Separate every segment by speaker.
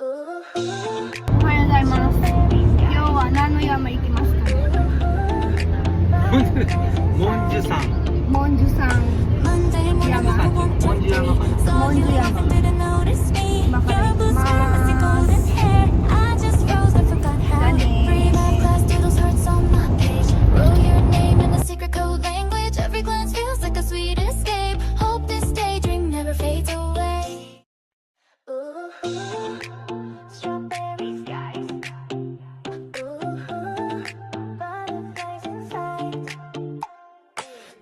Speaker 1: おはようございます。今日は何の山行きますかね。
Speaker 2: モンジュ山。
Speaker 1: モンジュ山山。
Speaker 2: モンジュ山かな。
Speaker 1: モンジュ山。今から行きます。だね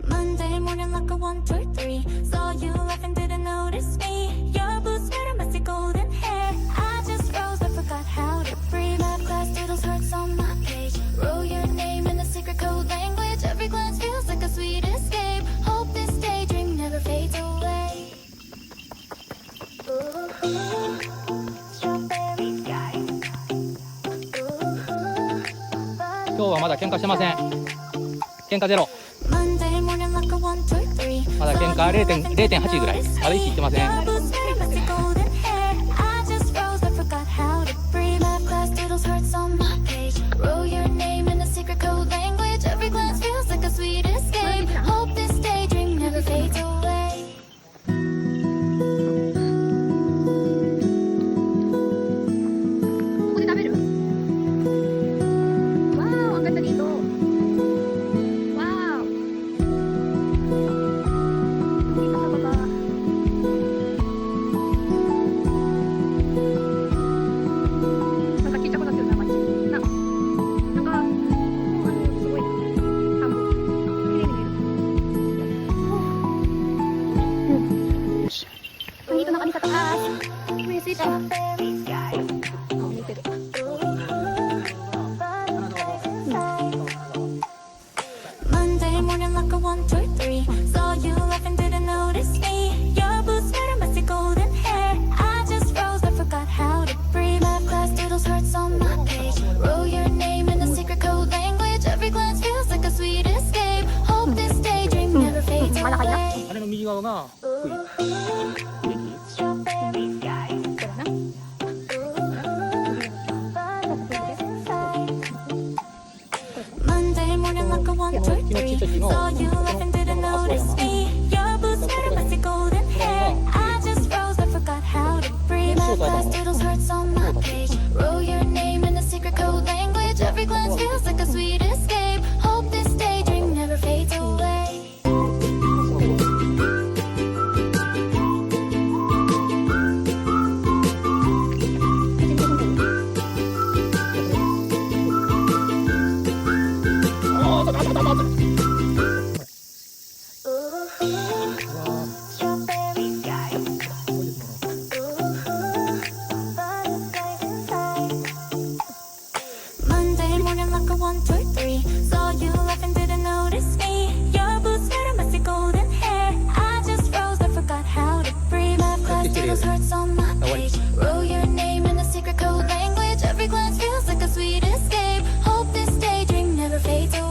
Speaker 3: Monday morning like a 1, 2, 3. Saw you laughing, didn't notice me. Your boots made a messy golden hair. I just froze, but forgot how to breathe. Math class doodles hurts on my page. Wrote your name in a secret code language. Every glance feels like a sweet escape. Hope this daydream never fades away. Strawberry skies.
Speaker 4: 今日はまだ喧嘩してません。喧嘩ゼロ。
Speaker 3: Monday morning like a 1, 2, 3.
Speaker 4: まだ喧嘩 0.8 ぐらい。まだ1いってません。
Speaker 3: Your boots made a messy golden hair. I just froze, but forgot how to breathe. Math class doodles hurts on my page. Wrote your name in a secret code language. Every glance feels like a sweet escape. Hope this daydream never fades away.
Speaker 1: ここで食べる？わー、赤タリーと。わー。パパパパ。なんかちっちゃくなってるな、街。なんか、すごいな。田んぼ。綺麗に見える。いいと中に立った。あー、上着いた。見てる。
Speaker 3: Monday morning like a 1, 2, 3. Saw you laughing, didn't notice me. Your boots made a messy golden hair. I just froze, but forgot how to breathe. Math class doodles hurts on my page. Wrote your name in a secret code language. Every glance feels like a sweet escape. Hope this daydream never fades away.
Speaker 4: あれの右側が福井。
Speaker 3: Strawberry skies.
Speaker 1: これな。
Speaker 3: Monday morning like a 1, 2, 3. Saw you laughing, didn't notice me. Your boots made a messy golden hair. I just froze, but forgot how to breathe. Math class doodles hurts on my page. Wrote your name in a secret code language. Every glance feels like a sweet escape. Hope this daydream never fades away. Strawberry skies. Monday morning like a 1, 2, 3. Saw you laughing, didn't notice me. Your boots made a messy golden hair. I just froze, but forgot how to breathe. Math class doodles hurts on my page. Wrote your name in a secret code language. Every glance feels like a sweet escape. Hope this daydream never fades away.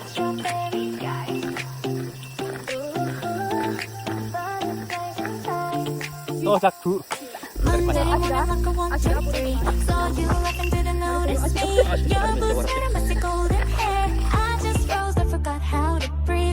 Speaker 3: Strawberry skies.
Speaker 4: 到着。
Speaker 3: Monday morning like a 1, 2, 3.